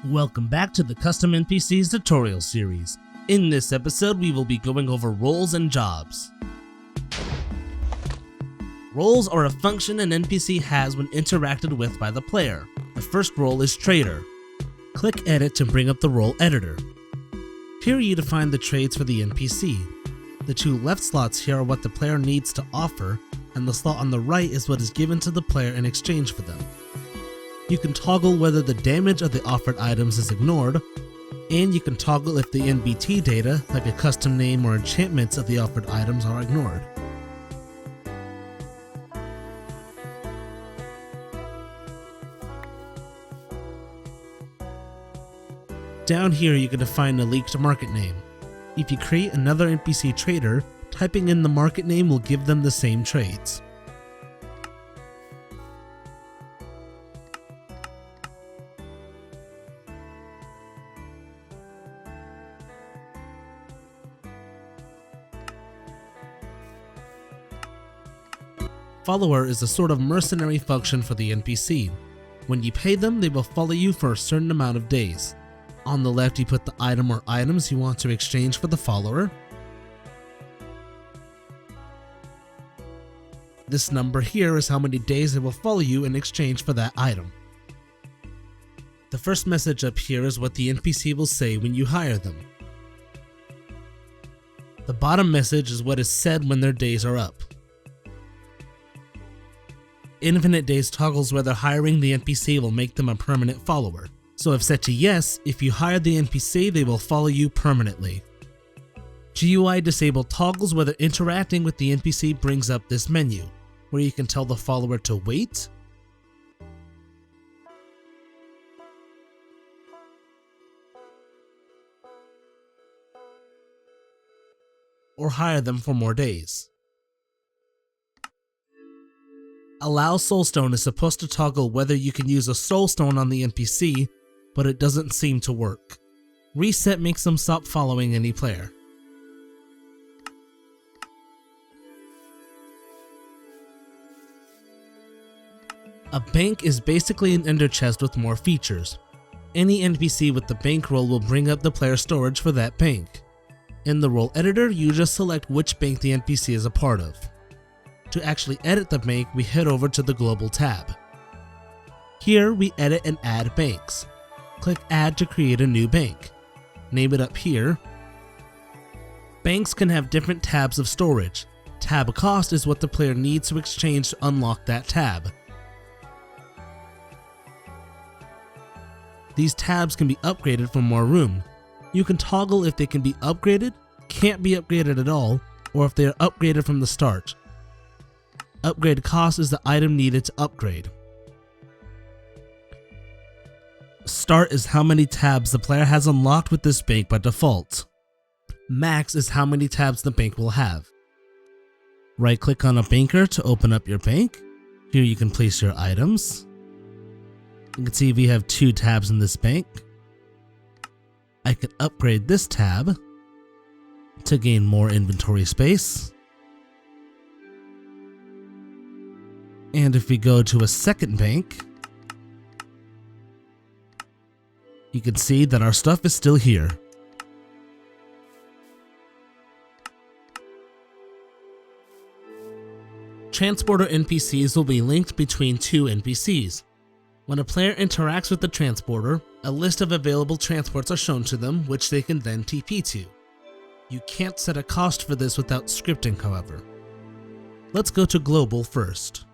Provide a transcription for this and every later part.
Welcome back to the CustomNPCs tutorial series. In this episode, we will be going over roles and jobs. Roles are a function an NPC has when interacted with by the player. The first role is Trader. Click Edit to bring up the role editor. Here you define the traits for the NPC. The two left slots here are what the player needs to offer, and the slot on the right is what is given to the player in exchange for them. You can toggle whether the damage of the offered items is ignored, and you can toggle if the NBT data, like a custom name or enchantments of the offered items, are ignored. Down here you can define a leaked market name. If you create another NPC trader, typing in the market name will give them the same trades. Follower is a sort of mercenary function for the NPC. When you pay them, they will follow you for a certain amount of days. On the left, you put the item or items you want to exchange for the follower. This number here is how many days they will follow you in exchange for that item. The first message up here is what the NPC will say when you hire them. The bottom message is what is said when their days are up. Infinite days toggles whether hiring the NPC will make them a permanent follower. So if set to yes, if you hire the NPC, they will follow you permanently. GUI disable toggles whether interacting with the NPC brings up this menu, where you can tell the follower to wait, or hire them for more days. Allow Soulstone is supposed to toggle whether you can use a Soulstone on the NPC, but it doesn't seem to work. Reset makes them stop following any player. A bank is basically an ender chest with more features. Any NPC with the bank role will bring up the player storage for that bank. In the role editor, you just select which bank the NPC is a part of. To actually edit the bank, we head over to the Global tab. Here we edit and add banks. Click Add to create a new bank. Name it up here. Banks can have different tabs of storage. Tab cost is what the player needs to exchange to unlock that tab. These tabs can be upgraded for more room. You can toggle if they can be upgraded, can't be upgraded at all, or if they are upgraded from the start. Upgrade cost is the item needed to upgrade. Start is how many tabs the player has unlocked with this bank by default. Max is how many tabs the bank will have. Right click on a banker to open up your bank. Here you can place your items. You can see we have 2 tabs in this bank. I can upgrade this tab to gain more inventory space. And if we go to a second bank, you can see that our stuff is still here. Transporter NPCs will be linked between 2 NPCs. When a player interacts with the transporter, a list of available transports are shown to them, which they can then TP to. You can't set a cost for this without scripting, however. Let's go to Global first.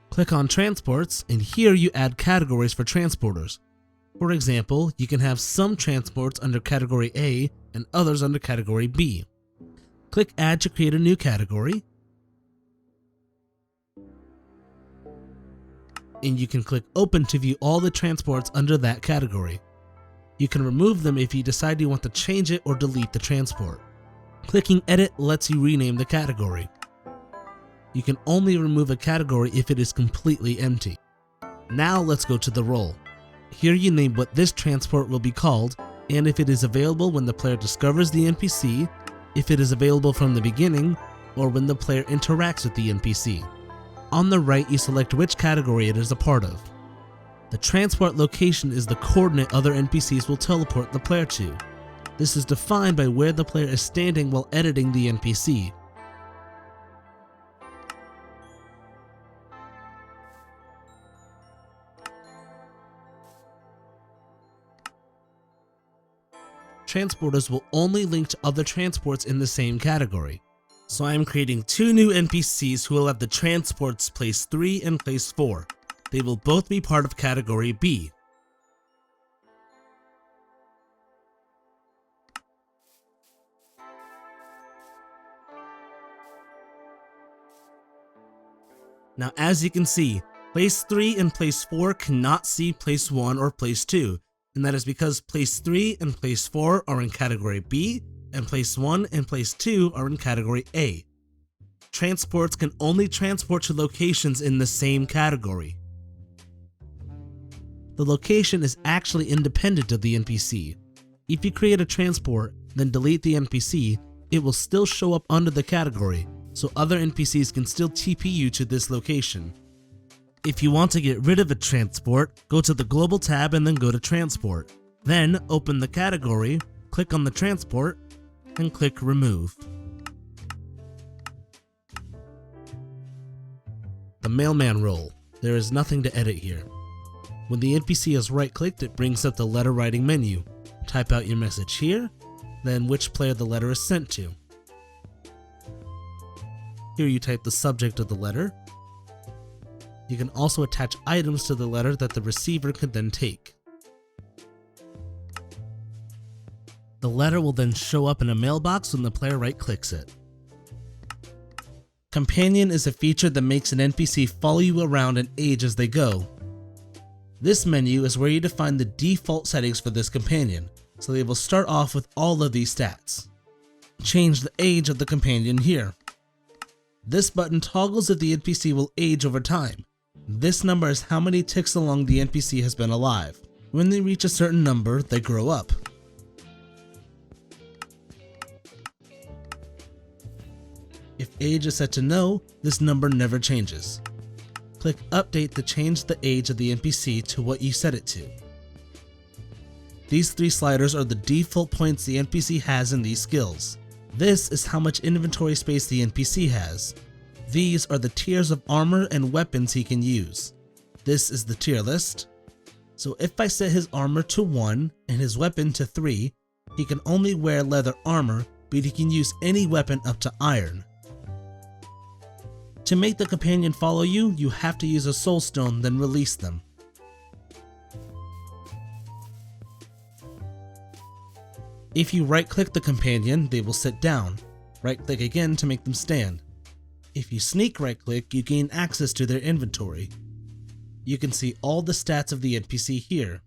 Click on Transports, and here you add categories for transporters. For example, you can have some transports under Category A and others under Category B. Click Add to create a new category, and you can click Open to view all the transports under that category. You can remove them if you decide you want to change it or delete the transport. Clicking Edit lets you rename the category. You can only remove a category if it is completely empty. Now let's go to the role. Here you name what this transport will be called, and if it is available when the player discovers the NPC, if it is available from the beginning, or when the player interacts with the NPC. On the right, you select which category it is a part of. The transport location is the coordinate other NPCs will teleport the player to. This is defined by where the player is standing while editing the NPC. Transporters will only link to other transports in the same category. So I am creating 2 new NPCs who will have the transports place 3 and place 4. They will both be part of category B. Now as you can see, place 3 and place 4 cannot see place 1 or place 2, and that is because place 3 and place 4 are in category B, and place 1 and place 2 are in category A. Transports can only transport to locations in the same category. The location is actually independent of the NPC. If you create a transport, then delete the NPC, it will still show up under the category, so other NPCs can still TP you to this location. If you want to get rid of a transport, go to the Global tab and then go to Transport. Then open the category, click on the transport, and click Remove. The Mailman role. There is nothing to edit here. When the NPC is right-clicked, it brings up the letter writing menu. Type out your message here, then which player the letter is sent to. Here you type the subject of the letter. You can also attach items to the letter that the receiver could then take. The letter will then show up in a mailbox when the player right-clicks it. Companion is a feature that makes an NPC follow you around and age as they go. This menu is where you define the default settings for this companion, so they will start off with all of these stats. Change the age of the companion here. This button toggles if the NPC will age over time. This number is how many ticks along the NPC has been alive. When they reach a certain number, they grow up. If age is set to no, this number never changes. Click Update to change the age of the NPC to what you set it to. These 3 sliders are the default points the NPC has in these skills. This is how much inventory space the NPC has. These are the tiers of armor and weapons he can use. This is the tier list. So if I set his armor to 1 and his weapon to 3, he can only wear leather armor, but he can use any weapon up to iron. To make the companion follow you, you have to use a soul stone, then release them. If you right-click the companion, they will sit down. Right-click again to make them stand. If you sneak right-click, you gain access to their inventory. You can see all the stats of the NPC here.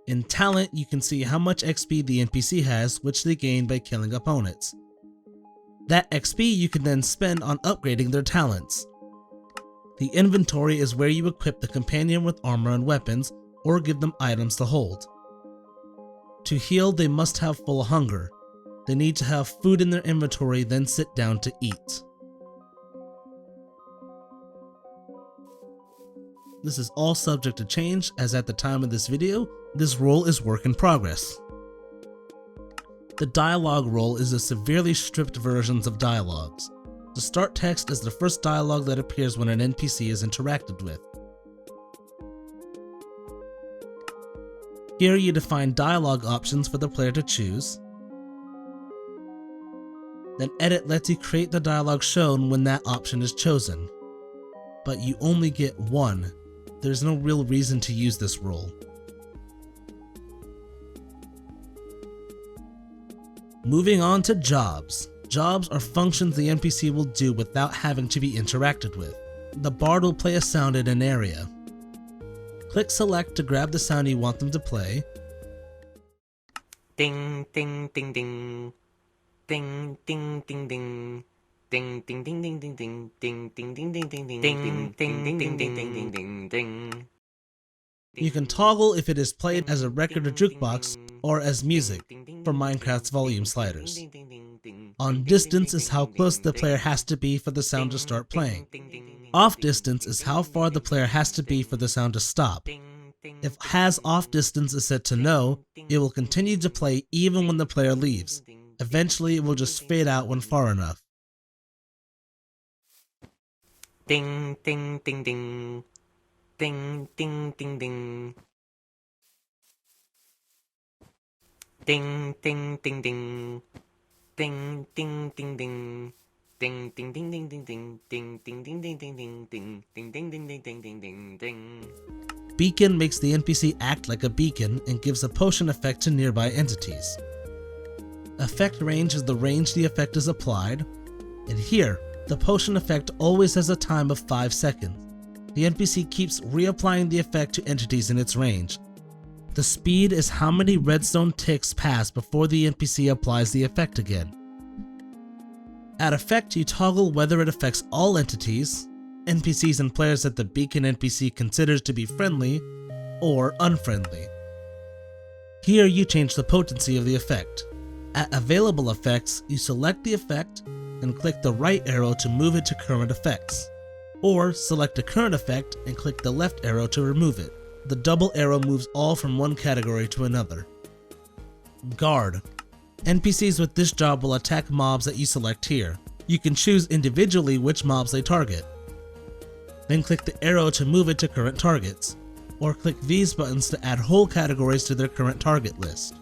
In Talent, you can see how much XP the NPC has, which they gain by killing opponents. That XP you can then spend on upgrading their talents. The inventory is where you equip the companion with armor and weapons, or give them items to hold. To heal, they must have full hunger. They need to have food in their inventory, then sit down to eat. This is all subject to change, as at the time of this video, this role is work in progress. The Dialog role is a severely stripped version of dialogues. The start text is the first dialogue that appears when an NPC is interacted with. Here you define dialogue options for the player to choose. Then Edit lets you create the dialogue shown when that option is chosen. But you only get 1. There's no real reason to use this role. Moving on to jobs. Jobs are functions the NPC will do without having to be interacted with. The bard will play a sound in an area. Click Select to grab the sound you want them to play. Ding ding ding ding. Ding ding ding ding. Ding ding ding ding ding ding ding ding ding ding ding ding ding ding ding ding ding ding ding. You can toggle if it is played as a record or jukebox or as music for Minecraft's volume sliders. On distance is how close the player has to be for the sound to start playing. Off distance is how far the player has to be for the sound to stop. If has off distance is set to no, it will continue to play even when the player leaves. Eventually, it will just fade out when far enough. Ding ding ding ding. Ding ding ding ding. Ding ding ding ding. Ding ding ding ding. Ding ding ding ding ding ding. Ding ding ding ding ding ding. Ding ding ding ding ding ding ding ding ding. Beacon makes the NPC act like a beacon and gives a potion effect to nearby entities. Effect range is the range the effect is applied, and here, the potion effect always has a time of 5 seconds. The NPC keeps reapplying the effect to entities in its range. The speed is how many redstone ticks pass before the NPC applies the effect again. At effect, you toggle whether it affects all entities, NPCs and players that the beacon NPC considers to be friendly, or unfriendly. Here you change the potency of the effect. At available effects, you select the effect and click the right arrow to move it to current effects, or select a current effect and click the left arrow to remove it. The double arrow moves all from one category to another. Guard. NPCs with this job will attack mobs that you select here. You can choose individually which mobs they target. Then click the arrow to move it to current targets, or click these buttons to add whole categories to their current target list.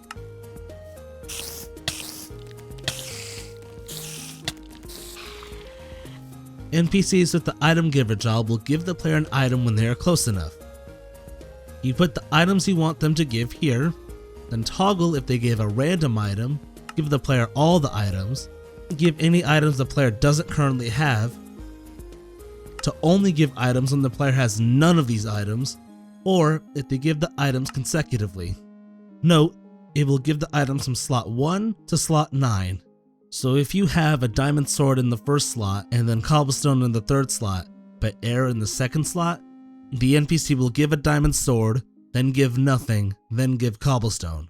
NPCs with the item giver job will give the player an item when they are close enough. You put the items you want them to give here, then toggle if they give a random item, give the player all the items, give any items the player doesn't currently have, to only give items when the player has none of these items, or if they give the items consecutively. Note, it will give the items from slot 1 to slot 9. So if you have a diamond sword in the first slot and then cobblestone in the third slot, but air in the second slot, the NPC will give a diamond sword, then give nothing, then give cobblestone.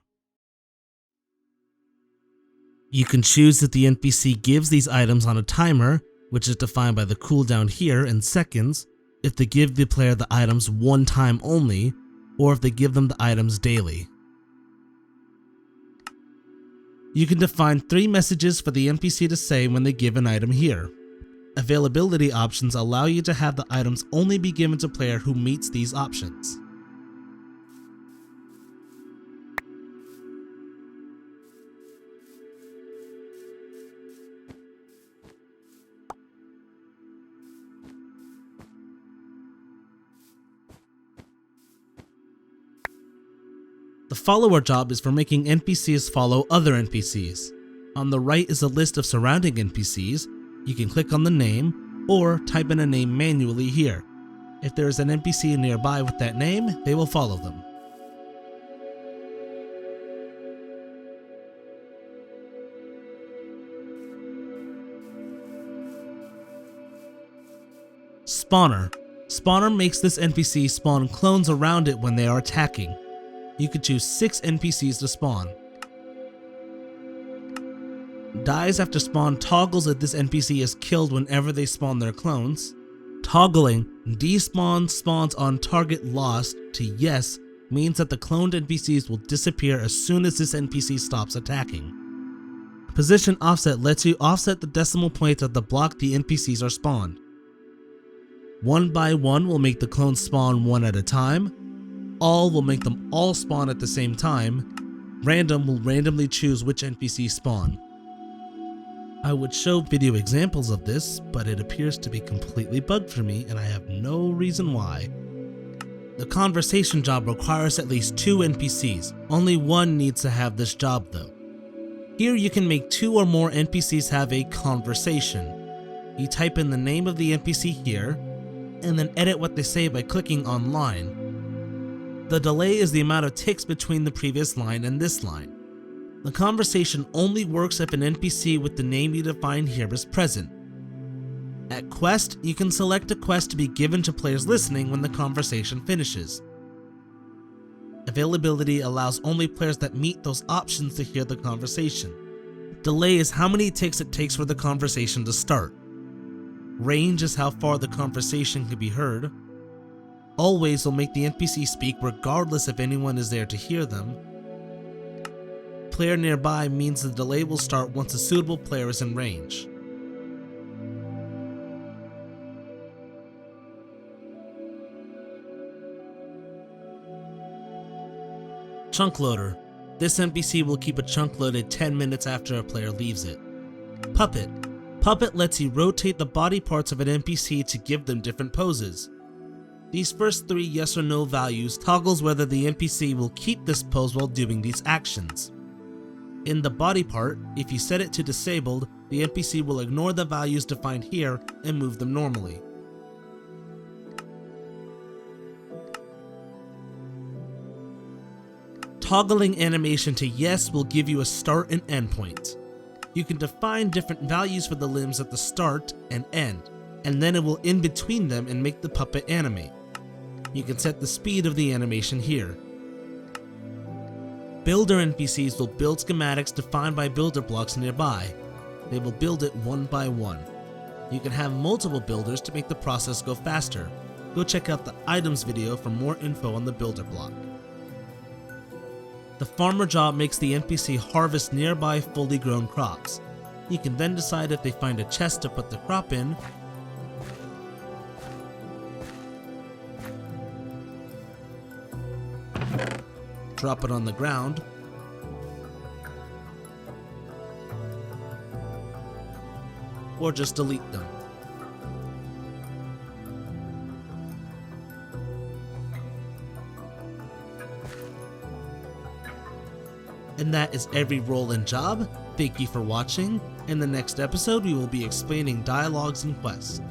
You can choose that the NPC gives these items on a timer, which is defined by the cooldown here in seconds, if they give the player the items one time only, or if they give them the items daily. You can define 3 messages for the NPC to say when they give an item here. Availability options allow you to have the items only be given to player who meets these options. The follower job is for making NPCs follow other NPCs. On the right is a list of surrounding NPCs. You can click on the name, or type in a name manually here. If there is an NPC nearby with that name, they will follow them. Spawner. Spawner makes this NPC spawn clones around it when they are attacking. You could choose 6 NPCs to spawn. Dies after spawn toggles if this NPC is killed whenever they spawn their clones. Toggling despawn spawns on target lost to yes means that the cloned NPCs will disappear as soon as this NPC stops attacking. Position offset lets you offset the decimal points of the block the NPCs are spawned. 1 by 1 will make the clones spawn one at a time. All will make them all spawn at the same time. Random will randomly choose which NPC spawn. I would show video examples of this, but it appears to be completely bugged for me and I have no reason why. The conversation job requires at least 2 NPCs. Only one needs to have this job though. Here you can make 2 or more NPCs have a conversation. You type in the name of the NPC here, and then edit what they say by clicking on line. The delay is the amount of ticks between the previous line and this line. The conversation only works if an NPC with the name you define here is present. At quest, you can select a quest to be given to players listening when the conversation finishes. Availability allows only players that meet those options to hear the conversation. Delay is how many ticks it takes for the conversation to start. Range is how far the conversation can be heard. Always will make the NPC speak regardless if anyone is there to hear them. Player nearby means the delay will start once a suitable player is in range. Chunkloader. This NPC will keep a chunk loaded 10 minutes after a player leaves it. Puppet. Puppet lets you rotate the body parts of an NPC to give them different poses. These first 3 yes or no values toggles whether the NPC will keep this pose while doing these actions. In the body part, if you set it to disabled, the NPC will ignore the values defined here and move them normally. Toggling animation to yes will give you a start and end point. You can define different values for the limbs at the start and end, and then it will in between them and make the puppet animate. You can set the speed of the animation here. Builder NPCs will build schematics defined by builder blocks nearby. They will build it one by one. You can have multiple builders to make the process go faster. Go check out the items video for more info on the builder block. The farmer job makes the NPC harvest nearby fully grown crops. You can then decide if they find a chest to put the crop in, drop it on the ground, or just delete them. And that is every role and job. Thank you for watching. In the next episode, we will be explaining dialogues and quests.